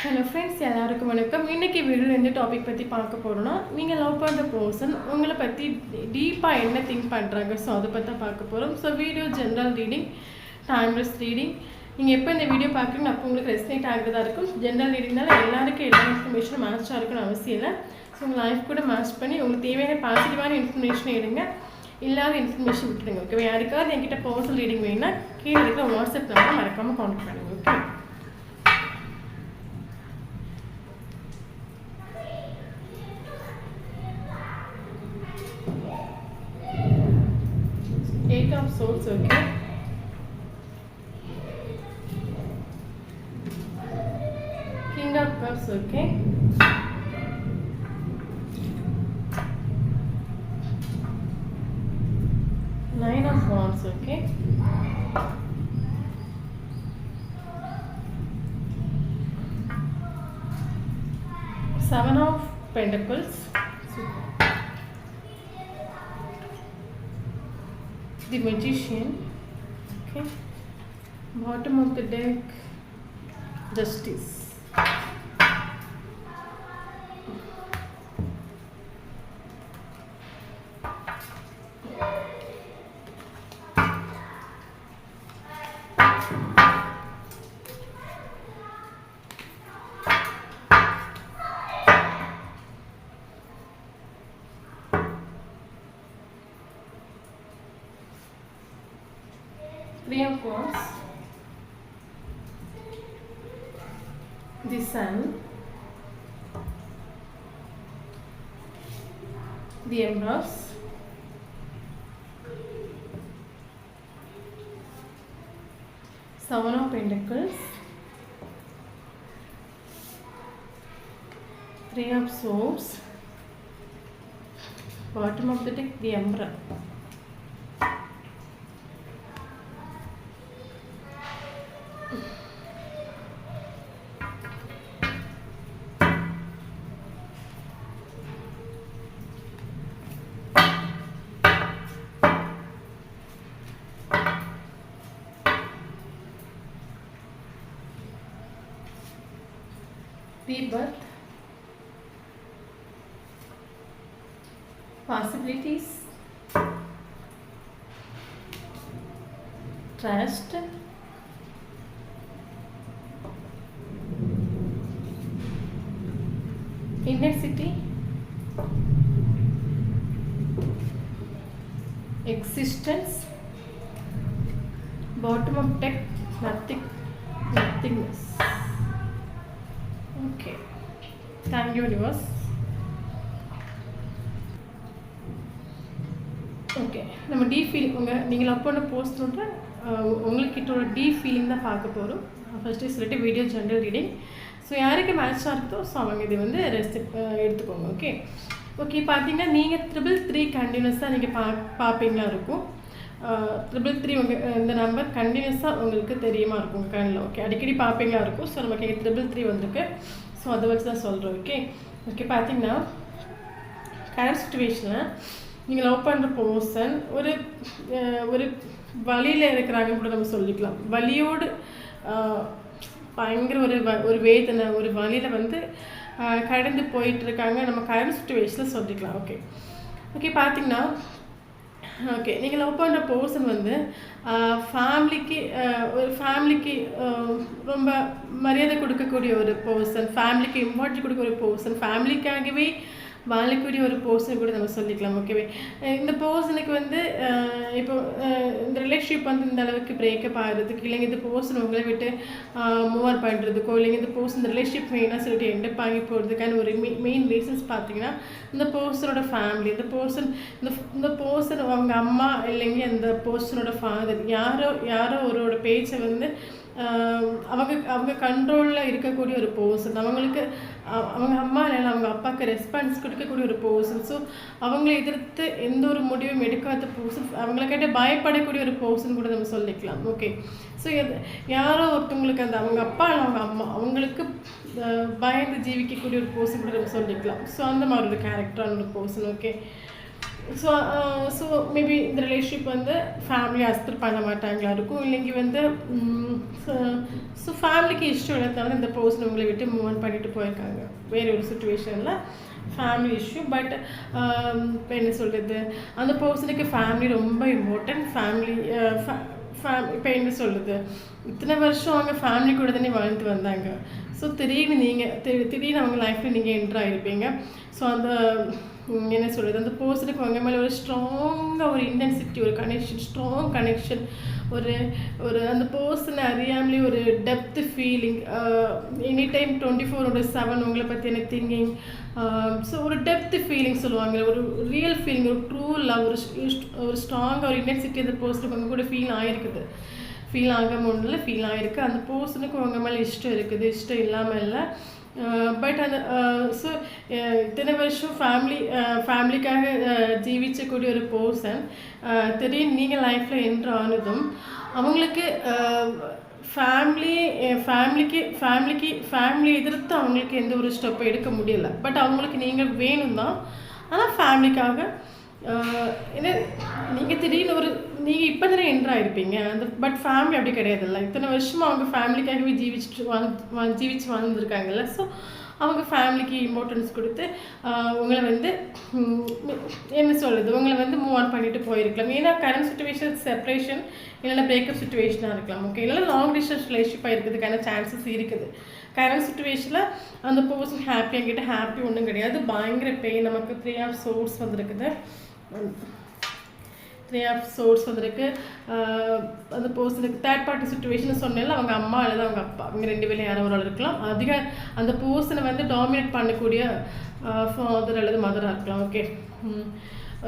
Hello friends, எல்லாருக்கும் வணக்கம். இன்றைக்கி வீடியோவில் எந்த டாபிக் பற்றி பார்க்க போகிறோன்னா, நீங்கள் லவ் பண்ணுற பர்சன் உங்களை பற்றி டீப்பாக என்ன திங்க் பண்ணுறாங்க, ஸோ அதை பற்றி தான் பார்க்க போகிறோம். So video general reading, timeless reading. நீங்கள் எப்போ இந்த வீடியோ பார்க்குறீங்க அப்போ உங்களுக்கு ரெஸ்னேட் ஆகிறதா இருக்கும். ஜென்ரல் ரீடிங்னால எல்லாருக்கும் எல்லா இன்ஃபர்மேஷனும் மேட்சாக இருக்குன்னு அவசியம் இல்லை. ஸோ உங்கள் லைஃப் கூட மேட்ச் பண்ணி உங்களுக்கு தேவையான பாசிட்டிவான இன்ஃபர்மேஷன் எடுங்க, இல்லாத இன்ஃபர்மேஷன் விட்டுடுங்க. ஓகே, யாருக்காவது என்கிட்ட பர்சனல் ரீடிங் வேணும்னா கீழே இருக்கிற வாட்ஸ்அப் நம்பர் மறக்காமல் கான்டாக்ட் பண்ணுங்கள். Okay, Eight of Swords, okay. King of Cups, okay. Nine of Wands, okay. Seven of Pentacles. The Magician, okay. Bottom of the deck, Justice. Three of Wands, the Sun, the Empress, Seven of Pentacles, Three of Swords, bottom of the deck, the Emperor. Rebirth, possibilities, trust, intensity, existence, bottom of deck, nothingness. Okay, thank you universe. Okay, நம்ம deep feeling நீங்கள் love பண்ண போஸ்ட்ன்ற உங்கள்கிட்ட deep feeling தான் பார்க்க போகிறோம். First சொல்லிட்டு video general reading. So யாருக்கு மேட்சாக இருக்குதோ ஸோ அவங்க இது வந்து எடுத்துக்கோங்க. ஓகே ஓகே, பார்த்தீங்கன்னா நீங்கள் 333 கண்டினியூஸாக நீங்கள் பார்ப்பீங்களா இருக்கும். 333 இந்த நம்பர் கண்டினியூஸாக உங்களுக்கு தெரியுமா இருக்கும் கண்ணில். ஓகே, அடிக்கடி பார்ப்பீங்களா இருக்கும். ஸோ நமக்கு 333 வந்திருக்கு. ஸோ அதை வச்சு தான் சொல்கிறோம். ஓகே ஓகே, பார்த்தீங்கன்னா கரண்ட் சுச்சுவேஷனில் நீங்கள் லவ் பண்ணுற பர்சன் ஒரு வழியில் இருக்கிறாங்கன்னு கூட நம்ம சொல்லிக்கலாம். வலியோடு பயங்கர ஒரு வேதனை, ஒரு வழியில் வந்து கடந்து போயிட்டுருக்காங்க. நம்ம கரண்ட் சுச்சுவேஷனில் சொல்லிக்கலாம். ஓகே ஓகே, பார்த்தீங்கன்னா ஓகே, நீங்கள் லவ் பண்ணுற பர்சன் வந்து ஃபேமிலிக்கு ரொம்ப மரியாதை கொடுக்கக்கூடிய ஒரு பர்சன், ஃபேமிலிக்கு இம்பார்ட்டன்ட் கொடுக்க ஒரு பர்சன், ஃபேமிலிக்காகவே வாழக்கூடிய ஒரு பர்சன் கூட நம்ம சொல்லிக்கலாம். ஓகேவே, இந்த பர்சனுக்கு வந்து இப்போ இந்த ரிலேஷன்ஷிப் வந்து இந்த அளவுக்கு பிரேக்கப் ஆகிறதுக்கு, இல்லைங்க இந்த பர்சன் உங்களை விட்டு மூவ் பண்ணுறதுக்கோ, இல்லைங்க இந்த பர்சன் இந்த ரிலேஷன்ஷிப் மெயினாக சொல்லிட்டு எண்டப் ஆகி போகிறதுக்கான ஒரு மெயின் ரீசன்ஸ் பார்த்தீங்கன்னா இந்த பர்சனோட ஃபேமிலி, இந்த பர்சன் அவங்க அம்மா, இல்லைங்க இந்த பர்சனோட ஃபாதர், யாரோ ஒருவரோட பேச்சை வந்து அவங்க கண்ட்ரோலில் இருக்கக்கூடிய ஒரு பர்சன், அவங்களுக்கு அவங்க அம்மா இல்லைன்னா அவங்க அப்பாவுக்கு ரெஸ்பான்ஸ் கொடுக்கக்கூடிய ஒரு பர்சன். ஸோ அவங்களை எதிர்த்து எந்த ஒரு முடிவும் எடுக்காத பர்சன், அவங்கள கேட்ட பயப்படக்கூடிய ஒரு பர்சன் கூட நம்ம சொல்லிக்கலாம். ஓகே, ஸோ யாரோ ஒருத்தவங்களுக்கு அந்த அவங்க அப்பா இல்லை அவங்க அம்மா அவங்களுக்கு பயந்து ஜீவிக்கக்கூடிய ஒரு பர்சன் கூட நம்ம சொல்லிக்கலாம். ஸோ அந்த மாதிரி ஒரு கேரக்டரான ஒரு person. Okay so so maybe இந்த ரிலேஷன்ஷிப் வந்து ஃபேமிலி அக்செப்ட் பண்ண மாட்டாங்களா இருக்கும், இல்லைங்க வந்து ஸோ ஃபேமிலிக்கு இஷ்டம் இல்லாதனால இந்த பர்சன் உங்களை விட்டு மூவ் ஆன் பண்ணிட்டு போயிருக்காங்க வேறு ஒரு சுச்சுவேஷனில், ஃபேமிலி இஷ்யூ. பட் இப்போ என்ன சொல்கிறது, அந்த பர்சனுக்கு ஃபேமிலி ரொம்ப இம்பார்ட்டன்ட். ஃபேமிலி இப்போ என்ன சொல்கிறது, இத்தனை வருஷம் அவங்க ஃபேமிலி கூட தானே வாழ்ந்து வந்தாங்க. ஸோ திடீர்னு அவங்க லைஃப்பில் நீங்கள் என்ட்ரு ஆகிருப்பீங்க. ஸோ அந்த என்ன சொல்கிறது, அந்த பர்சனுக்கு அவங்க மேலே ஒரு ஸ்ட்ராங்காக ஒரு இன்டென்சிட்டி, ஒரு கனெக்ஷன், ஸ்ட்ராங் கனெக்ஷன், ஒரு ஒரு அந்த பர்சனை அறியாமலே ஒரு டெப்த் ஃபீலிங், எனி டைம் 24/7 உங்களை பற்றியான திங்கிங். ஸோ ஒரு டெப்த் ஃபீலிங் சொல்லுவாங்க, ஒரு ரியல் ஃபீலிங், ஒரு ட்ரூ லவ், ஒரு ஸ்ட்ராங்காக ஒரு இன்டென்சிட்டி அந்த பர்சனுக்கு அவங்க கூட ஃபீல் ஆகிருக்குது. ஃபீல் ஆகாமல் ஃபீல் ஆகிருக்கு. அந்த பர்சனுக்கு அவங்க மேலே இஷ்டம் இருக்குது, இஷ்டம் இல்லாமல் இல்லை. பட் அந்த ஸோ இத்தனை வருஷம் ஃபேமிலிக்காக ஜீவிச்சக்கூடிய ஒரு பர்சன் திடீர்னு நீங்கள் லைஃப்பில் என்ட்ரு ஆனதும் அவங்களுக்கு ஃபேமிலி எதிர்த்து அவங்களுக்கு எந்த ஒரு ஸ்டெப்பை எடுக்க முடியலை. பட் அவங்களுக்கு நீங்கள் வேணும் தான். ஆனால் ஃபேமிலிக்காக ஏன்னா நீங்கள் திடீர்னு நீங்கள் இப்போ தானே என்ட்ரு ஆகிருப்பீங்க அந்த, பட் ஃபேமிலி அப்படி கிடையாதுல்ல. இத்தனை வருஷமாக அவங்க ஃபேமிலிக்காகவே ஜீவிச்சு வாழ்ந்துருக்காங்கல்ல. ஸோ அவங்க ஃபேமிலிக்கு இம்பார்ட்டன்ஸ் கொடுத்து உங்களை வந்து என்ன சொல்கிறது, உங்களை வந்து மூவ் ஆன் பண்ணிட்டு போயிருக்கலாம். ஏன்னா கரண்ட் சுச்சுவேஷன் செப்பரேஷன் இல்லைன்னா பிரேக்கப் சுச்சுவேஷனாக இருக்கலாம். ஓகே, இல்லைன்னா லாங் டிஸ்டன்ஸ் ரிலேஷன்ஷிப்பாக இருக்கிறதுக்கான சான்சஸ் இருக்குது. கரண்ட் சுச்சுவேஷனில் அந்த பர்சன் ஹாப்பியாக கிட்ட ஹாப்பி ஒன்றும் கிடையாது, பயங்கர பெயின். நமக்கு 3 of Swords வந்திருக்குது, 3 of Swords வந்திருக்கு. அந்த பர்சனுக்கு தேர்ட் பார்ட்டி சுச்சுவேஷன் சொன்னால அவங்க அம்மா அல்லது அவங்க அப்பா, அவங்க 2 பேரும் யாரோ ஒரு இருக்கலாம். அந்த பர்சனை வந்து டாமினேட் பண்ணக்கூடிய ஃபாதர் அல்லது மதராக இருக்கலாம். ஓகே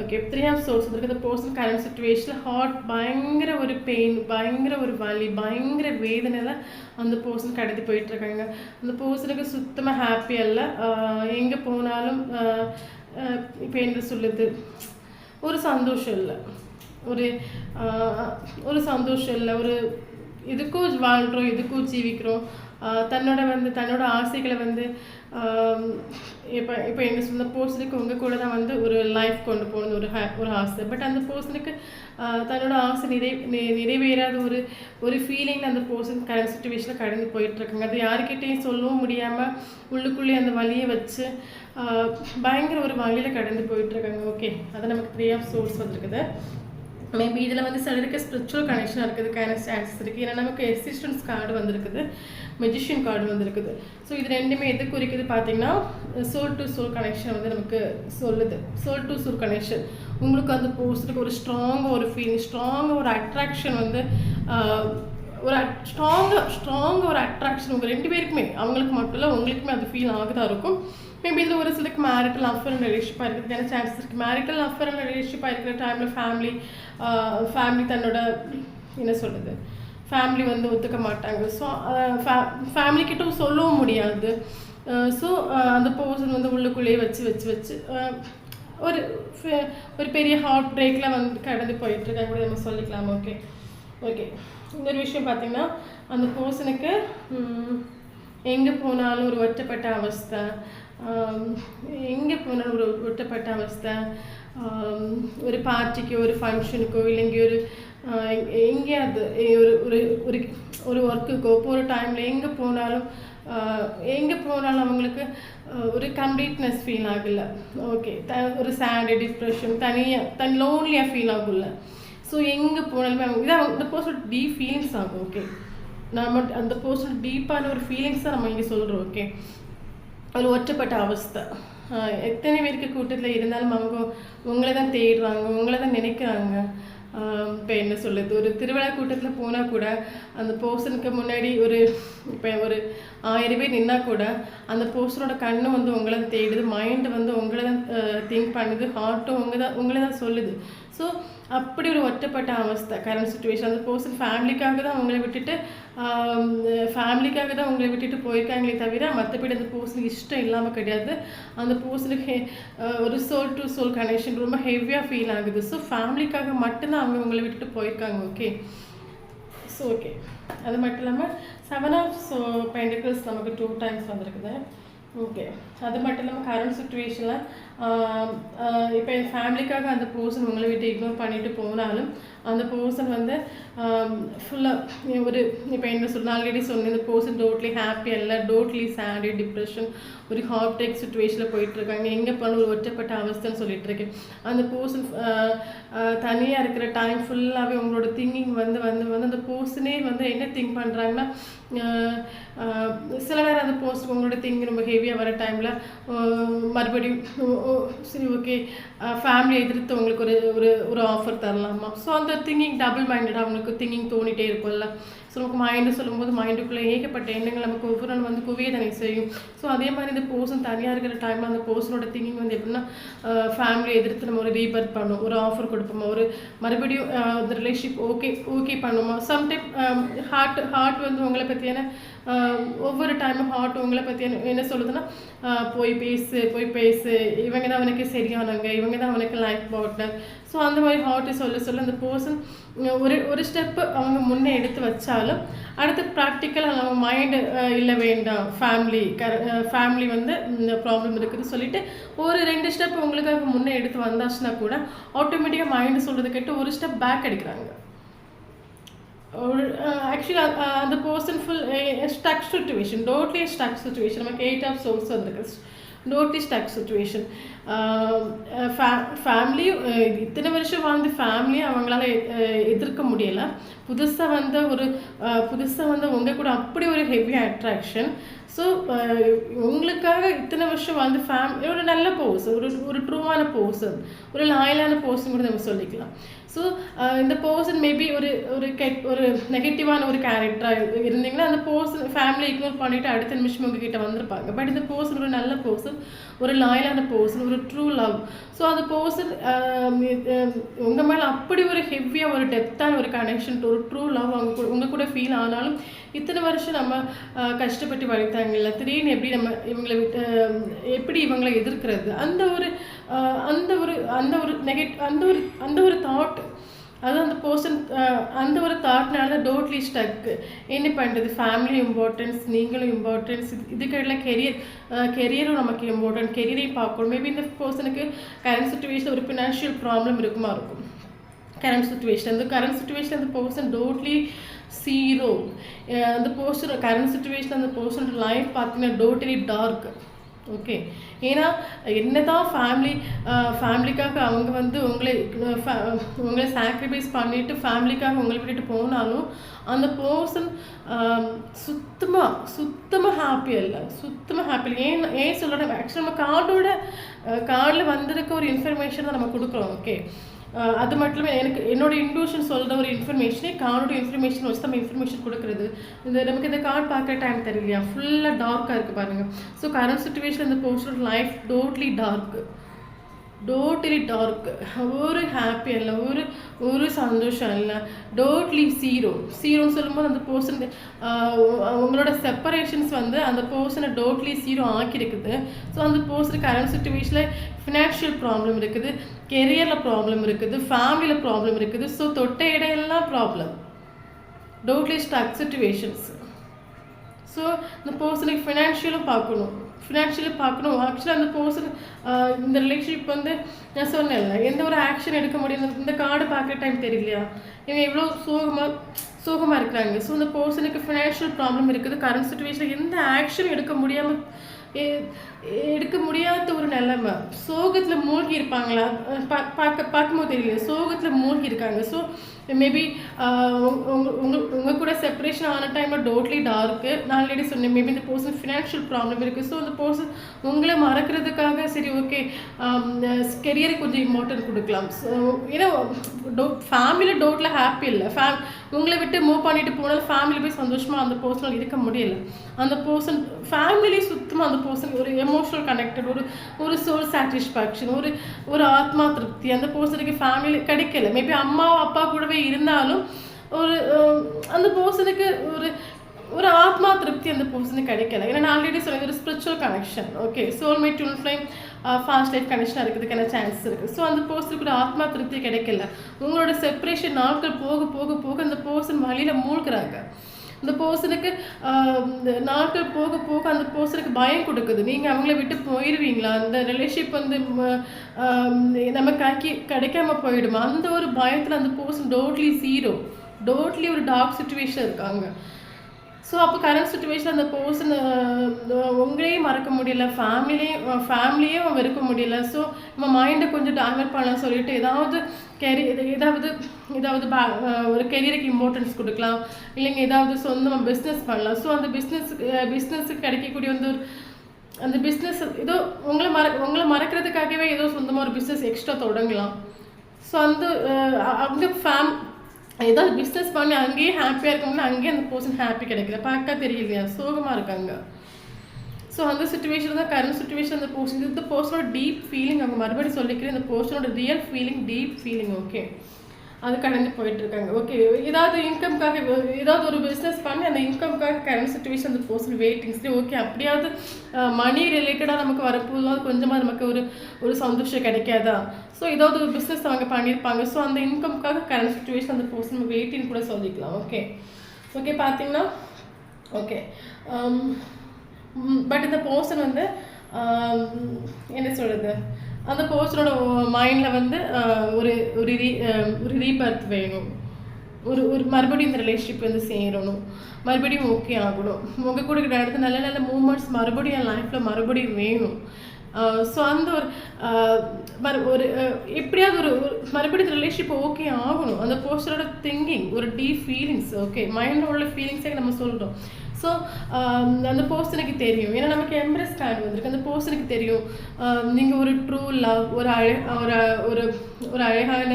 ஓகே 3 of Swords வந்திருக்கு. அந்த பர்சன் கரண்ட் சுச்சுவேஷனில் ஹார்ட் பயங்கர ஒரு பெயின், பயங்கர ஒரு வலி, பயங்கர வேதனையில் அந்த பர்சன் கடத்தி போயிட்டுருக்காங்க. அந்த பர்சனுக்கு சுத்தமாக ஹாப்பி அல்ல. எங்கே போனாலும் இப்போ என்ன சொல்லுது, ஒரு சந்தோஷம் இல்லை, ஒரு சந்தோஷம் இல்லை, ஒரு இதுக்கும் வாழ்கிறோம், இதுக்கும் ஜீவிக்கிறோம். தன்னோட ஆசைகளை வந்து இப்போ என்ன சொல்ல, பர்சனுக்கு உங்கள் கூட தான் வந்து ஒரு லைஃப் கொண்டு போகணும் ஒரு ஆசை. பட் அந்த பர்சனுக்கு தன்னோட ஆசை நிறைவேறாத ஒரு ஃபீலிங் அந்த பர்சன் கரண்ட் சுச்சுவேஷனில் கடந்து போயிட்டுருக்காங்க. அது யாருக்கிட்டையும் சொல்லவும் முடியாமல் உள்ளுக்குள்ளேயே அந்த வலியை வச்சு பயங்கர ஒரு வழியில் கடந்து போயிட்டுருக்காங்க. ஓகே, அது நமக்கு 3 of Swords வந்துருக்குது. மேபி இதில் வந்து சிலருக்கு ஸ்பிரிச்சுவல் கனெக்ஷனாக இருக்கிறதுக்கான சான்சஸ் இருக்குது. ஏன்னா நமக்கு எக்ஸிஸ்டன்ஸ் கார்டு வந்திருக்குது, மெஜிஷியன் கார்டு வந்திருக்குது. ஸோ இது ரெண்டுமே எது குறிக்குது பார்த்தீங்கன்னா, சோல் டு சோல் கனெக்ஷன் வந்து நமக்கு சொல்லுது. சோல் டு சோல் கனெக்ஷன் உங்களுக்கு அந்த பர்சனுக்கு ஒரு ஸ்ட்ராங்காக ஒரு ஃபீலிங், ஸ்ட்ராங்காக ஒரு அட்ராக்ஷன் வந்து ஒரு ஸ்ட்ராங்காக ஒரு அட்ராக்ஷன் உங்கள் 2 பேருக்குமே, அவங்களுக்கு மட்டும் இல்லை உங்களுக்குமே அது ஃபீல் ஆகுதான் இருக்கும். மேபி இதில் ஒரு சிலருக்கு மேரிட்டல் அஃபேர் அண்ட் ரிலேஷன்ஷிப்பாக இருக்கிறதுக்கான சான்சஸ் இருக்குது. மேரிட்டல் அஃபேர் அண்ட் ரிலேஷன்ஷிப்பாக இருக்கிற டைமில் ஃபேமிலி தன்னோட என்ன சொல்கிறது, ஃபேமிலி வந்து ஒத்துக்க மாட்டாங்க. ஸோ ஃபேமிலிக்கிட்டும் சொல்லவும் முடியாது. ஸோ அந்த பர்சன் வந்து உள்ளுக்குள்ளேயே வச்சு ஒரு பெரிய ஹார்ட் பிரேக்கில் வந்து கடந்து போயிட்டுருக்காங்க கூட நம்ம சொல்லிக்கலாம். ஓகே ஓகே இன்னொரு விஷயம் பார்த்திங்கன்னா, அந்த பர்சனுக்கு எங்கே போனாலும் ஒரு ஒற்றப்பட்ட அவஸ்தை, எங்கே போனாலும் ஒரு ஒற்றப்பட்ட அவஸ்தை. ஒரு பார்ட்டிக்கோ ஒரு ஃபங்க்ஷனுக்கோ இல்லைங்க ஒரு எங்கேயாவது ஒரு ஒர்க்குக்கோ போகிற டைமில் எங்கே போனாலும் அவங்களுக்கு ஒரு கம்ப்ளீட்னஸ் ஃபீல் ஆகலை. ஓகே, ஒரு சேடு, டிப்ரெஷன், லோன்லியாக ஃபீல் ஆகும்ல. ஸோ எங்கே போனாலுமே அந்த பர்சன் டீப் ஃபீலிங்ஸ் ஆகும். ஓகே, நம்ம அந்த பர்சன் டீப்பான ஒரு ஃபீலிங்ஸ் தான் நம்ம இங்கே சொல்கிறோம். ஓகே, ஒரு ஒற்றப்பட்ட அவஸ்தை. எத்தனை பேருக்கு கூட்டத்தில் இருந்தாலும் அவங்க உங்களை தான் தேடுறாங்க, உங்களை தான் நினைக்கிறாங்க. இப்போ என்ன சொல்லுது, ஒரு திருவிழா கூட்டத்தில் போனால் கூட அந்த பர்சனுக்கு முன்னாடி இப்போ ஒரு 1000 பேர் நின்னால் கூட அந்த பர்சனோட கண்ணு வந்து உங்களை தான் தேடுது, மைண்டு வந்து உங்களை தான் திங்க் பண்ணுது, ஹார்ட்டும் உங்களை தான் சொல்லுது. ஸோ அப்படி ஒரு ஒற்றப்பட்ட அவஸ்தை கரண்ட் சுச்சுவேஷன். அந்த பர்சன் ஃபேமிலிக்காக தான் உங்களை விட்டுட்டு போயிருக்காங்களே தவிர மற்றபடி அந்த பர்சனுக்கு இஷ்டம் இல்லாமல் கிடையாது. அந்த பர்சனுக்கு ஒரு சோல் டு சோல் கனெக்ஷன் ரொம்ப ஹெவியாக ஃபீல் ஆகுது. ஸோ ஃபேமிலிக்காக மட்டும்தான் அவங்க உங்களை விட்டுட்டு போயிருக்காங்க. ஓகே, ஸோ ஓகே, அது மட்டும் இல்லாமல் 7 of Pentacles நமக்கு 2 times வந்திருக்குது. ஓகே. அது மட்டும் இல்லாமல் கரண்ட் சுச்சுவேஷனில் இப்போ என் ஃபேமிலிக்காக அந்த பர்சன் உங்களை விட்டு இக்னோர் பண்ணிட்டு போனாலும் அந்த பர்சன் வந்து ஃபுல்லாக ஒரு இப்போ என்ன ஆல்ரெடி சொன்னேன், இந்த பர்சன் டோட்லி ஹாப்பி அல்ல, டோட்லி சேடு, டிப்ரெஷன், ஒரு ஹார்ட் டேக் சுச்சுவேஷனில் போயிட்டுருக்காங்க. எங்கே போன ஒரு ஒற்றப்பட்ட அவஸ்தைன்னு சொல்லிட்டு இருக்கேன். அந்த பர்சன் தனியாக இருக்கிற டைம் ஃபுல்லாகவே உங்களோட திங்கிங் வந்து வந்து வந்து அந்த பர்சனே வந்து என்ன திங்க் பண்ணுறாங்கன்னா, சில நேரம் அந்த பர்சன் உங்களோட திங்கிங் ரொம்ப ஹெவியாக வர டைமில் மறுபடியும் சரி ஓகே ஃபேமிலி எதிர்த்து உங்களுக்கு ஒரு ஒரு ஒரு ஆஃபர் தரலாமா. ஸோ அந்த திங்கிங் டபுள் மைண்டடாக அவங்களுக்கு திங்கிங் தோணிகிட்டே இருக்கும்ல. ஸோ நமக்கு மைண்டு சொல்லும்போது மைண்டுக்குள்ளே ஏகப்பட்ட எண்ணங்கள் நமக்கு ஒவ்வொரு நாள் வந்து குவியதனை செய்யும். ஸோ அதே மாதிரி இந்த பர்சன் தனியாக இருக்கிற டைமில் அந்த பர்சனோட திங்கிங் வந்து எப்படின்னா ஃபேமிலியை எதிர்த்து நம்ம ஒரு ரீபர்த் பண்ணும், ஒரு ஆஃபர் கொடுப்போமா, ஒரு மறுபடியும் இந்த ரிலேஷன்ஷிப் ஓகே பண்ணுமா. சம்டைம் ஹார்ட் வந்து உங்களை பற்றியான ஒவ்வொரு டைமும் ஹார்ட் உங்களை பற்றி என்ன சொல்லுதுன்னா, போய் பேசு, இவங்க தான் அவனுக்கு சரியானவங்க, இவங்க தான் அவனுக்கு லைஃப் பார்ட்னர். ஸோ அந்த மாதிரி ஹார்ட்டு சொல்ல அந்த பர்சன் ஒரு ஸ்டெப்பு அவங்க முன்னே எடுத்து வச்சாலும் அடுத்து ப்ராக்டிக்கலாக அவங்க மைண்டு இல்லை வேண்டாம், ஃபேமிலி வந்து இந்த ப்ராப்ளம் இருக்குதுன்னு சொல்லிட்டு ஒரு 2 ஸ்டெப் உங்களுக்காக முன்னே எடுத்து வந்தாச்சுன்னா கூட ஆட்டோமேட்டிக்காக மைண்டு சொல்கிறது கேட்டு ஒரு ஸ்டெப் பேக் அடிக்கிறாங்க. ஆக்சுவலி அந்த person full stuck situation, totally stuck situation. நமக்கு 8 ஆஃப் சோர்ஸ் வந்துருக்கு, டோட்லி ஸ்டக் சுச்சுவேஷன். ஃபேமிலி இத்தனை வருஷம் வாழ்ந்து ஃபேமிலியை அவங்களால எதிர்க்க முடியலை. புதுசாக வந்து உங்கள் கூட அப்படி ஒரு ஹெவி அட்ராக்ஷன். ஸோ உங்களுக்காக இத்தனை வருஷம் வாழ்ந்து ஒரு நல்ல பர்சன், ஒரு ட்ரூவான பர்சன், ஒரு லாயலான பர்சன் கூட நம்ம சொல்லிக்கலாம். ஸோ இந்த பர்சன் மேபி ஒரு நெகட்டிவான ஒரு கேரக்டராக இருந்தீங்கன்னா அந்த பர்சன் ஃபேமிலி இக்னோர் பண்ணிவிட்டு அடுத்த நிமிஷம் உங்ககிட்ட வந்திருப்பாங்க. பட் இந்த பர்சன் ஒரு நல்ல பர்சன், ஒரு லாயலான பர்சன், ஒரு ட்ரூ லவ். ஸோ அந்த பர்சன் உங்கள் மேலே அப்படி ஒரு ஹெவியாக ஒரு டெப்த்தான ஒரு கனெக்ஷன், ஒரு ட்ரூ லவ் உங்கள் கூட ஃபீல் ஆனாலும் இத்தனை வருஷம் நம்ம கஷ்டப்பட்டு வளர்த்தாங்கல்ல, திடீர்னு எப்படி இவங்களை எதிர்க்கிறது, அந்த ஒரு தாட், அது அந்த பர்சன் அந்த ஒரு தாட்னால டோட்லி ஸ்டக். என்ன பண்ணுறது, ஃபேமிலி இம்பார்ட்டன்ஸ், நீங்களும் இம்பார்ட்டன்ஸ், இதுக்கெல்லாம் கெரியரும் நமக்கு இம்பார்ட்டன்ட், கெரியரையும் பார்க்கணும். மேபி இந்த பர்சனுக்கு கரண்ட் சுச்சுவேஷன் ஒரு ஃபினான்ஷியல் ப்ராப்ளம் இருக்கும். கரண்ட் சுச்சுவேஷன் அந்த பர்சன் டோட்லி ஜீரோ. அந்த பர்சன் கரண்ட் சுச்சுவேஷன் அந்த பர்சனோட லைஃப் பார்த்தீங்கன்னா டோட்டலி டார்க். ஓகே, ஏன்னா என்னதான் ஃபேமிலிக்காக அவங்க வந்து உங்களை சாக்ரிஃபைஸ் பண்ணிவிட்டு ஃபேமிலிக்காக உங்களை விட்டுட்டு போனாலும் அந்த பர்சன் சுத்தமாக ஹாப்பி இல்லை. ஏன் சொல்கிறேன், ஆக்சுவலி நம்ம கார்டில் வந்திருக்க ஒரு இன்ஃபர்மேஷன் தான் நம்ம கொடுக்குறோம். ஓகே, அது மட்டுமே என்னோட இன்ட்யூஷன் சொல்கிற ஒரு இன்ஃபர்மேஷனே கார்டோட இன்ஃபர்மேஷன் வச்சு நம்ம இன்ஃபர்மேஷன் கொடுக்குறது. நமக்கு இந்த கார்டு பார்க்குற டைம் தெரியலையா, ஃபுல்லாக டார்க்காக இருக்குது பாருங்கள். ஸோ கரண்ட் சுச்சுவேஷன் இந்த பர்சனோட லைஃப் டோட்லி டார்க், ஒரு ஹாப்பி இல்லை, ஒரு சந்தோஷம் இல்லை, டோட்லி ஜீரோன்னு சொல்லும்போது அந்த பர்சன் உங்களோட செப்பரேஷன்ஸ் வந்து அந்த பர்சனை டோட்லி ஜீரோ ஆக்கியிருக்குது. ஸோ அந்த பர்சனுக்கு கரண்ட் சுச்சுவேஷனில் ஃபினான்ஷியல் ப்ராப்ளம் இருக்குது, கெரியரில் ப்ராப்ளம் இருக்குது, ஃபேமிலியில் ப்ராப்ளம் இருக்குது. ஸோ தொட்ட இடையெல்லாம் problem, totally stuck situations. So இந்த பர்சனுக்கு ஃபினான்ஷியலும் பார்க்கணும். ஆக்சுவலாக அந்த பர்சன் இந்த ரிலேஷன்ஷிப் வந்து நான் சொன்னேன்ல, எந்த ஒரு ஆக்ஷன் எடுக்க முடியும். இந்த கார்டு பார்க்குற டைம் தெரியலையா, இவங்க எவ்வளோ சோகமாக இருக்கிறாங்க. ஸோ இந்த பர்சனுக்கு ஃபினான்ஷியல் ப்ராப்ளம் இருக்குது. கரண்ட் சுச்சுவேஷன் எந்த ஆக்ஷன் எடுக்க முடியாத ஒரு நிலைமை, சோகத்தில் மூழ்கி இருப்பாங்களா பார்க்கும்போது தெரியல, சோகத்தில் மூழ்கி இருக்காங்க. ஸோ மேபி உங்கள் கூட செப்பரேஷன் ஆன டைமில் டோட்லி டார்க்கு. நான் ஆல்ரெடி சொன்னேன், மேபி இந்த பர்சன் ஃபினான்ஷியல் ப்ராப்ளம் இருக்குது. ஸோ அந்த பர்சன் உங்களை மறக்கிறதுக்காக சரி ஓகே கெரியருக்கு கொஞ்சம் இம்பார்ட்டன்ட் கொடுக்கலாம். ஸோ ஏன்னா ஃபேமிலியில் டோட்டில் ஹாப்பி இல்லை, உங்களை விட்டு மூவ் பண்ணிட்டு போனாலும் ஃபேமிலி போய் சந்தோஷமாக அந்த பர்சனால் இருக்க முடியலை. அந்த பர்சன் ஃபேமிலி சுத்தமாக அந்த பர்சனுக்கு ஒரு எமோஷனல் கனெக்டட், ஒரு சோல் சாட்டிஸ்ஃபேக்ஷன், ஒரு ஆத்மா திருப்தி அந்த பர்சனுக்கு ஃபேமிலி கிடைக்கல. மேபி அம்மா அப்பா கூடவே இருந்தாலும் அந்த பர்சனுக்கு ஒரு ஆத்மா திருப்தி அந்த பர்சனுக்கு கிடைக்கல. ஏன்னா நான் ஆல்ரெடி சொன்னது ஒரு spiritual connection. Okay, soulmate twin flame past life கனெக்ஷனாக இருக்கிறதுக்கான சான்ஸ் இருக்குது. ஸோ அந்த பர்சனுக்கு ஒரு ஆத்மா திருப்தி கிடைக்கல. உங்களோட செப்பரேஷன் நாட்கள் போக போக போக அந்த பர்சன் வழியில் மூழ்கிறாங்க. இந்த பர்சனுக்கு நாட்கள் போக போக அந்த பர்சனுக்கு பயம் கொடுக்குது. நீங்கள் அவங்கள விட்டு போயிடுவீங்களா, அந்த ரிலேஷன்ஷிப் வந்து நம்ம கிடைக்காம போயிடுமா, அந்த ஒரு பயத்தில் அந்த பர்சன் டோட்லி ஒரு டார்க் சுச்சுவேஷன் இருக்காங்க. ஸோ அப்போ கரண்ட் சுச்சுவேஷன் அந்த பர்சன் உங்களையும் மறக்க முடியல, ஃபேமிலியும் வெறுக்க முடியல. ஸோ நம்ம மைண்டை கொஞ்சம் டைவர்ட் பண்ணலாம் சொல்லிட்டு ஏதாவது ஒரு கெரியருக்கு இம்பார்ட்டன்ஸ் கொடுக்கலாம், இல்லைங்க ஏதாவது சொந்தமாக பிஸ்னஸ் பண்ணலாம். ஸோ அந்த பிஸ்னஸுக்கு கிடைக்கக்கூடிய வந்து அந்த பிஸ்னஸ் ஏதோ உங்களை மறக்கிறதுக்காகவே ஏதோ சொந்தமாக ஒரு பிஸ்னஸ் எக்ஸ்ட்ரா தொடங்கலாம். ஸோ அவங்க ஏதாவது பிஸ்னஸ் பண்ணி அங்கேயே ஹாப்பியாக இருக்கணும்னா அங்கேயே அந்த பர்சன் ஹாப்பி கிடைக்கல, பார்க்க தெரியலையா, சோகமாக இருக்காங்க. ஸோ அந்த சுச்சுவேஷன் தான் கரண்ட் சுச்சுவேஷன். அந்த பர்சன் இந்த பர்சனோட டீப் ஃபீலிங், அவங்க மறுபடியும் சொல்லிக்கிறேன், இந்த பர்சனோட real feeling, deep feeling. Okay, அது கடந்து போயிட்டுருக்காங்க. ஓகே, ஏதாவது இன்கம்காக ஏதாவது ஒரு பிஸ்னஸ் பண்ணி அந்த இன்கம்காக கரண்ட் சுச்சுவேஷன் அந்த பர்சன் வெயிட்டிங். சரி, ஓகே, அப்படியாவது மணி ரிலேட்டடாக நமக்கு வரப்போதும் கொஞ்சமாக நமக்கு ஒரு சந்தோஷம் கிடைக்காதா. ஸோ ஏதாவது ஒரு பிஸ்னஸ் அவங்க பண்ணியிருப்பாங்க. ஸோ அந்த இன்கம்காக கரண்ட் சுச்சுவேஷன் அந்த பர்சன் வெயிட்டின்னு கூட சொல்லிக்கலாம். ஓகே பார்த்தீங்கன்னா ஓகே. பட் இந்த பர்சன் வந்து என்ன சொல்கிறது, அந்த பர்சனோட மைண்டில் வந்து ஒரு ரீபர்த் வேணும், ஒரு மறுபடியும் இந்த ரிலேஷன்ஷிப் வந்து சேரணும், மறுபடியும் ஓகே ஆகணும், உங்கள் கூட அடுத்து நல்ல நல்ல மூமெண்ட்ஸ் மறுபடியும் என் லைஃப்பில் மறுபடியும் வேணும். ஸோ அந்த ஒரு எப்படியாவது ஒரு மறுபடியும் ரிலேஷன்ஷிப் ஓகே ஆகணும். அந்த பர்சனோட திங்கிங், ஒரு டீப் ஃபீலிங்ஸ், ஓகே மைண்டில் உள்ள ஃபீலிங்ஸே நம்ம சொல்கிறோம். ஸோ அந்த பர்சனுக்கு தெரியும், ஏன்னா நமக்கு எம்ப்ரஸ் கார்டு வந்திருக்கு, அந்த பர்சனுக்கு தெரியும் நீங்கள் ஒரு ட்ரூ லவ், ஒரு அழகான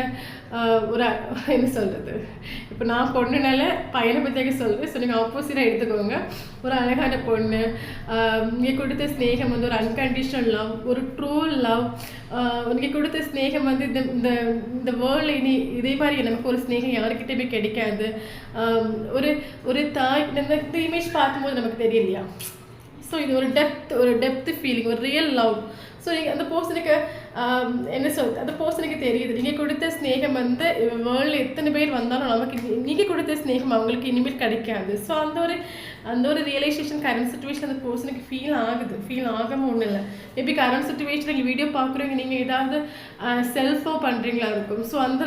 என்ன சொல்கிறது, இப்போ நான் பொண்ணுனால பையனை பற்றியாக சொல்கிறேன். ஸோ நீங்கள் ஆப்போசிட்டாக எடுத்துக்கோங்க. ஒரு அழகான பொண்ணு, நீங்கள் கொடுத்த ஸ்நேகம் வந்து ஒரு அன்கண்டிஷனல் லவ், ஒரு ட்ரூ லவ். நீங்கள் கொடுத்த ஸ்நேகம் வந்து இந்த வேர்ல்டில் இனி இதே மாதிரி நமக்கு ஒரு ஸ்நேகம் யாருக்கிட்டே போய் கிடைக்காது. ஒரு தாய் இந்த இமேஜ் பார்க்கும்போது நமக்கு தெரியலையா. ஸோ இது ஒரு டெப்த் ஃபீலிங், ஒரு ரியல் லவ். ஸோ நீங்கள் அந்த பர்சனுக்கு என்ன சொல்றது, அந்த பர்சனுக்கு தெரியுது நீங்கள் கொடுத்த ஸ்நேகம் வந்து வேர்ல்டில் எத்தனை பேர் வந்தாலும் நமக்கு நீங்கள் கொடுத்த ஸ்நேகம் அவங்களுக்கு இனிமேல் கிடைக்காது. ஸோ அந்த ஒரு ரியலைசேஷன் கரண்ட் சுச்சுவேஷன் அந்த பர்சனுக்கு ஃபீல் ஆகாமல் ஒன்றும் இல்லை. மேபி கரண்ட் சுச்சுவேஷன் நீங்கள் வீடியோ பார்க்குறவங்க நீங்கள் ஏதாவது செல்ஃபோ பண்ணுறீங்களா இருக்கும். ஸோ அந்த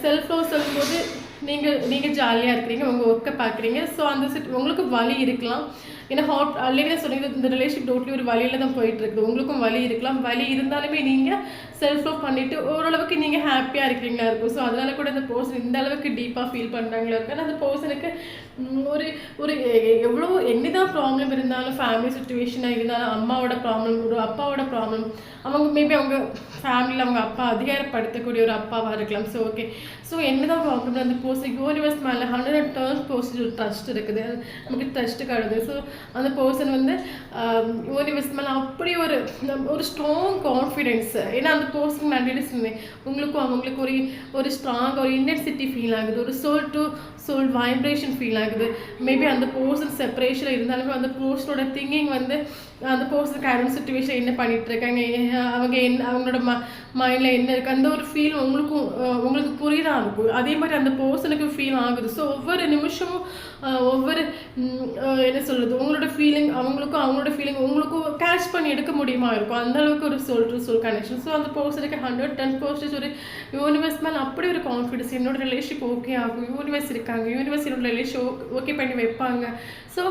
செல்ஃபோ சொல்லும்போது நீங்கள் ஜாலியாக இருக்கிறீங்க, உங்கள் ஒர்க்கை பார்க்குறீங்க. ஸோ உங்களுக்கு வலி இருக்கலாம், ஏன்னா ஆல்ரெடி சொன்னீங்க இந்த ரிலேஷன்ஷிப் டோட்லி ஒரு வழியில் தான் போயிட்டுருக்குது. உங்களுக்கும் வலி இருக்கலாம், வலி இருந்தாலுமே நீங்கள் செல்ஃப் லவ் பண்ணிவிட்டு ஓரளவுக்கு நீங்கள் ஹாப்பியாக இருக்கிறீங்களா இருக்கும். ஸோ அதனால கூட அந்த பர்சன் இந்த அளவுக்கு டீப்பாக ஃபீல் பண்ணுறாங்களா இருக்கும். ஆனால் அந்த பர்சனுக்கு ஒரு எவ்வளோ என்னதான் ப்ராப்ளம் இருந்தாலும், ஃபேமிலி சுச்சுவேஷனாக இருந்தாலும், அம்மாவோட ப்ராப்ளம், ஒரு அப்பாவோட ப்ராப்ளம், அவங்க மேபி அவங்க ஃபேமிலியில் அவங்க அப்பா அதிகாரப்படுத்தக்கூடிய ஒரு அப்பாவாக இருக்கலாம். ஸோ ஓகே, ஸோ என்னதான் ப்ராப்ளம் அந்த பர்சனுக்கு யூனிவர்ஸ் மேலே 110% ஒரு ட்ரஸ்ட் இருக்குது, நமக்கு ட்ரஸ்ட் கழுது. ஸோ அந்த பர்சன் வந்து யூனிவர்ஸ் மேலே அப்படி ஒரு ஸ்ட்ராங் கான்ஃபிடென்ஸ். ஏன்னா அந்த பர்சனுக்கு நன்றி சொன்னேன், உங்களுக்கும் அவங்களுக்கு ஒரு ஸ்ட்ராங் ஒரு இன்டென்சிட்டி ஃபீல் ஆகுது, ஒரு soul to soul vibration feel ஆகுது. மேபி அந்த பர்சன் செப்பரேஷனில் இருந்தாலுமே அந்த பர்சனோட திங்கிங் வந்து அந்த பர்சன் கரண்ட் சுச்சுவேஷன் என்ன பண்ணிட்டு இருக்காங்க, அவங்களோட மைண்டில் என்ன இருக்குது, அந்த ஒரு ஃபீல் உங்களுக்கு புரியுதான் இருக்கும். அதே மாதிரி அந்த பர்சனுக்கு ஃபீல் ஆகுது. ஸோ ஒவ்வொரு நிமிஷமும் ஒவ்வொரு என்ன சொல்கிறது, உங்களோட ஃபீலிங் அவங்களோட ஃபீலிங் உங்களுக்கும் கேட்ச் பண்ணி எடுக்க முடியுமா இருக்கும். அந்த அளவுக்கு ஒரு சொல் கனெக்ஷன். ஸோ அந்த பர்சனுக்கு 110% ஒரு யூனிவர்ஸ் மேலே அப்படி ஒரு கான்ஃபிடன்ஸ், என்னோட ரிலேஷன்ஷிப் ஓகே ஆகும், யூனிவர்ஸ் இருக்காங்க, யூனிவர்ஸ் என்னோட ரிலேஷன் ஓகே பண்ணி வைப்பாங்க. ஸோ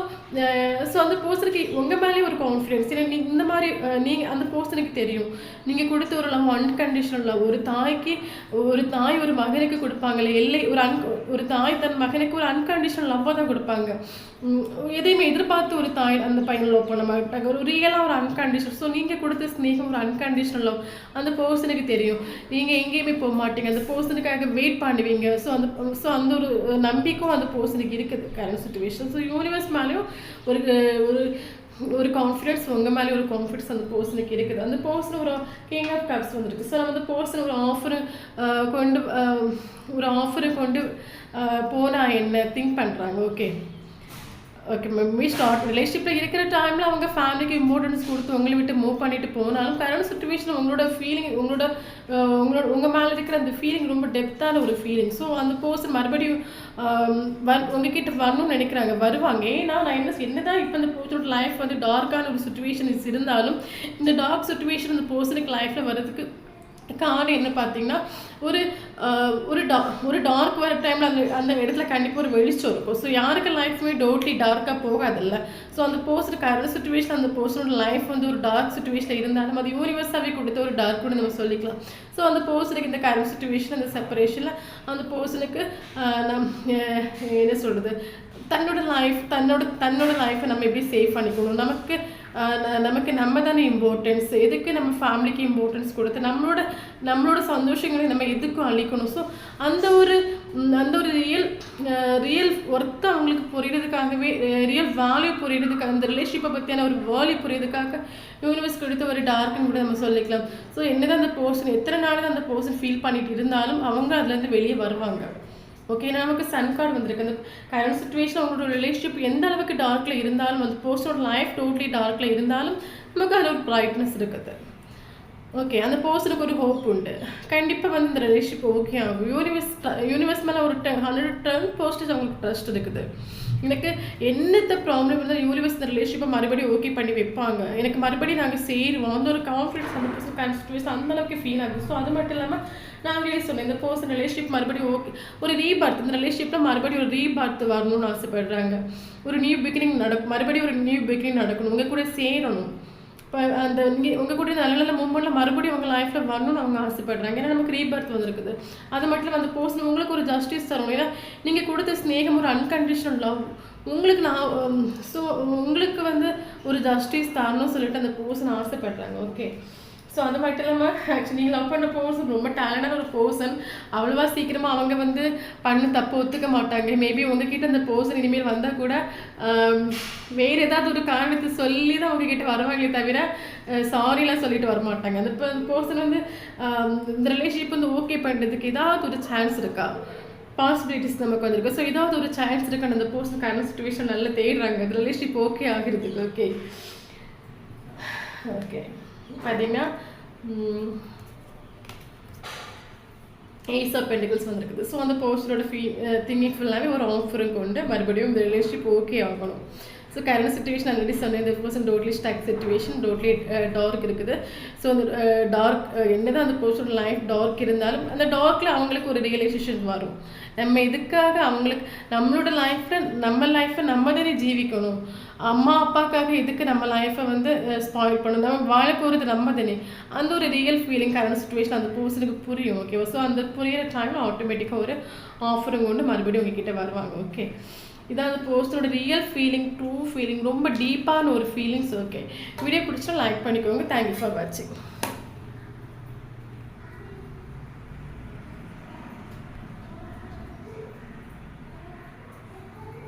அந்த பர்சனுக்கு உங்கள் மேலேயே ஒரு கான்ஃபிடென்ஸ். ஏன்னா இந்த மாதிரி நீங்கள் அந்த பர்சனுக்கு தெரியும் நீங்கள் கொடுத்த ஒரு லவ் அன்கண்டிஷனல் லவ். ஒரு தாய் ஒரு மகனுக்கு கொடுப்பாங்களே ஒரு தாய் தன் மகனுக்கு ஒரு அன்கண்டிஷனல் லவ்வாக தான் கொடுப்பாங்க. எதையுமே எதிர்பார்த்து ஒரு தாய் அந்த பையனை லவ் பண்ண மாட்டாங்க, ஒரு ரியலாக ஒரு அன்கண்டிஷனல். ஸோ நீங்கள் கொடுத்த ஸ்நேகம் ஒரு அன்கண்டிஷனல் லவ். அந்த பர்சனுக்கு தெரியும் நீங்கள் எங்கேயுமே போக மாட்டீங்க, அந்த பர்சனுக்காக வெயிட் பண்ணுவீங்க. ஸோ அந்த ஒரு நம்பிக்கையும் அந்த பர்சனுக்கு இருக்குது கரண்ட் சுச்சுவேஷன். ஸோ யூனிவர்ஸ் மேலேயும் ஒரு கான்ஃபிடென்ஸ், உங்கள் மேலே ஒரு கான்ஃபிடன்ஸ் அந்த பர்சனுக்கு இருக்குது. அந்த பர்சன் ஒரு கிங் ஆஃப் கப்ஸ் வந்துருக்கு. ஸோ நம்ம அந்த பர்சன் ஒரு ஆஃபரை கொண்டு போனால் என்ன திங்க் பண்ணுறாங்க. ஓகே, ஓகே மேபி ஸ்டார்ட் ரிலேஷன்ஷிப்பில் இருக்கிற டைமில் அவங்க ஃபேமிலிக்கு இம்பார்ட்டன்ஸ் கொடுத்து உங்களை விட்டு மூவ் பண்ணிட்டு போனாலும் கரண்ட் சுச்சுவேஷன் உங்களோட ஃபீலிங் உங்கள் மேலே இருக்கிற அந்த ஃபீலிங் ரொம்ப டெப்த்தான ஒரு ஃபீலிங். ஸோ அந்த பர்சன் மறுபடியும் உங்ககிட்ட வரணும்னு நினைக்கிறாங்க, வருவாங்க. ஏன்னா நான் என்னதான் இப்போ இந்த பர்சனோட லைஃப் வந்து டார்க்கான ஒரு சுச்சுவேஷன் இருந்தாலும் இந்த டார்க் சுச்சுவேஷன் அந்த பர்சனுக்கு லைஃப்பில் வர்றதுக்கு காரணம் என்ன பார்த்தீங்கன்னா ஒரு டார்க் வர டைமில் அந்த இடத்துல கண்டிப்பாக ஒரு வெளிச்சம் இருக்கும். ஸோ யாருக்கு லைஃப்மே டோட்லி டார்க்காக போகாதில்ல. ஸோ அந்த பர்சனுக்கு கரண்ட் சுச்சுவேஷன் அந்த பர்சனோட லைஃப் வந்து ஒரு டார்க் சுச்சுவேஷனில் இருந்தாலும் அது யூனிவர்ஸாகவே கொடுத்த ஒரு டார்க் கூட நம்ம சொல்லிக்கலாம். ஸோ அந்த பர்சனுக்கு இந்த கரண்ட் சுச்சுவேஷன் அந்த செப்பரேஷனில் அந்த பர்சனுக்கு என்ன சொல்கிறது, தன்னோட லைஃப்பை நம்ம எப்படி சேவ் பண்ணிக்கணும், நமக்கு நம்ம தானே இம்பார்ட்டன்ஸ், எதுக்கு நம்ம ஃபேமிலிக்கு இம்பார்ட்டன்ஸ் கொடுத்து நம்மளோட சந்தோஷங்களை நம்ம எதுக்கும் அளிக்கணும். ஸோ அந்த ஒரு ரியல் ஒர்த்து அவங்களுக்கு புரியுறதுக்காகவே, ரியல் வேல்யூ புரியுறதுக்காக, அந்த ரிலேஷன்ஷிப்பை பற்றியான ஒரு வேல்யூ புரியுறதுக்காக யூனிவர்ஸ் கொடுத்த ஒரு டார்க்குன்னு கூட நம்ம சொல்லிக்கலாம். ஸோ என்னதான் அந்த பர்சன் எத்தனை நாள் அந்த பர்சன் ஃபீல் பண்ணிட்டு இருந்தாலும் அவங்க அதுலேருந்து வெளியே வருவாங்க. ஓகே, நமக்கு சன் கார்டு வந்திருக்கு. அந்த கரண்ட் சுச்சுவேஷன் அவங்களோட ரிலேஷன்ஷிப் எந்த அளவுக்கு டார்க்கில் இருந்தாலும், அந்த பர்சனோட லைஃப் டோட்டலி டார்க்கில் இருந்தாலும் நமக்கு அதில் ஒரு பிரைட்னஸ் இருக்குது. ஓகே, அந்த பர்சனுக்கு ஒரு ஹோப் உண்டு. கண்டிப்பாக வந்து இந்த ரிலேஷன்ஷிப் ஓகே ஆகும். யூனிவர்ஸ் மேலே ஒரு 110% அவங்களுக்கு ட்ரஸ்ட் இருக்குது. எனக்கு என்னத்த ப்ராப்ளம் இருந்தால் யூனிவர்ஸ் இந்த ரிலேஷன்ஷிப்பை மறுபடியும் ஓகே பண்ணி வைப்பாங்க, எனக்கு மறுபடியும் நாங்கள் சேருவோம், அந்த ஒரு கான்ஃபிடன்ஸ் 100% சுச்சுவேஷன் அந்த அளவுக்கு ஃபீல் ஆகுது. ஸோ அது மட்டும் இல்லாமல் நாங்களே சொன்னேன், இந்த பர்சன் ரிலேஷன்ஷிப் மறுபடியும் ஓகே, ஒரு ரீபர்த், இந்த ரிலேஷன்ஷிப்பில் மறுபடியும் ஒரு ரீபர்த் வரணும்னு ஆசைப்படுறாங்க. ஒரு நியூ பிகினிங் மறுபடியும் ஒரு நியூ பிகினிங் நடக்கணும், உங்கள் கூட சேரணும். இப்போ அந்த உங்கள் கூட நல்ல நல்ல மூமெண்ட்டில் மறுபடியும் உங்கள் லைஃப்பில் வரணும்னு அவங்க ஆசைப்படுறாங்க. ஏன்னா நமக்கு ரீபர்த் வந்திருக்குது. அது மட்டும் இல்லாமல் அந்த பர்சன் உங்களுக்கு ஒரு ஜஸ்டிஸ் தரணும். ஏன்னா நீங்கள் கொடுத்த ஸ்நேகம் ஒரு அன்கண்டிஷனல் லவ், உங்களுக்கு வந்து ஒரு ஜஸ்டிஸ் தரணும்னு சொல்லிட்டு அந்த பர்சன் ஆசைப்படுறாங்க. ஓகே, ஸோ அது மட்டும் இல்லாமல் ஆக்சுவலி நீங்கள் லவ் பண்ண பர்சன் ரொம்ப டேலண்டான ஒரு பர்சன். அவ்வளோவா சீக்கிரமாக அவங்க வந்து பண்ண தப்பு ஒத்துக்க மாட்டாங்க. மேபி உங்ககிட்ட அந்த பர்சன் இனிமேல் வந்தால் கூட வேறு ஏதாவது ஒரு காரணத்தை சொல்லி தான் உங்ககிட்ட வருவாங்களே தவிர சாரிலாம் சொல்லிட்டு வரமாட்டாங்க. அந்த பர்சன் வந்து இந்த ரிலேஷன்ஷிப் வந்து ஓகே பண்ணுறதுக்கு ஏதாவது ஒரு சான்ஸ் இருக்கா, பாசிபிலிட்டிஸ் நமக்கு வந்திருக்கு. ஸோ ஏதாவது ஒரு சான்ஸ் இருக்குன்னு அந்த பர்சன் கரண்ட் சுச்சுவேஷன் நல்லா தேடுறாங்க, இந்த ரிலேஷன்ஷிப் ஓகே ஆகிறதுக்கு. ஓகே ஓகே பார்த்தீங்கன்னா ஏஸ் ஆஃப் பென்டிகல்ஸ் வந்திருக்குது. ஸோ அந்த பர்சனோட திங்கிங் ஃபுல்லாகவே ஒரு ஆஃபரும் கொண்டு மறுபடியும் இந்த ரிலேஷன்ஷிப் ஓகே ஆகணும். ஸோ கரண்ட் சுச்சுவேஷன் ஆல்ரெடி சொன்னேன், இந்த person totally stuck situation, totally dark இருக்குது. ஸோ அந்த டார்க் என்னதான் அந்த பர்சனோட லைஃப் டார்க் இருந்தாலும் அந்த டார்க்கில் அவங்களுக்கு ஒரு ரியலைசேஷன் வரும். நம்ம இதுக்காக நம்மளோட லைஃப்பில் நம்ம தானே ஜீவிக்கணும், அம்மா அப்பாக்காக எதுக்கு நம்ம லைஃப்பை வந்து ஸ்பாயில் பண்ணணும், நம்ம வாழ போகிறது நம்ம தானே, அந்த ஒரு ரியல் ஃபீலிங் கரண்ட் சுச்சுவேஷன் அந்த பர்சனுக்கு புரியும். ஓகேவா, ஸோ அந்த புரியிற டைமில் ஆட்டோமேட்டிக்காக ஒரு ஆஃபரும் கொண்டு மறுபடியும் உங்ககிட்ட வருவாங்க. ஓகே, இதான் அந்த பர்சனோட ரியல் ஃபீலிங், ட்ரூ ஃபீலிங், ரொம்ப டீப்பான ஒரு ஃபீலிங்ஸ். ஓகே, வீடியோ பிடிச்சா லைக் பண்ணிக்கோங்க. தேங்க்யூ ஃபார் வாட்சிங்.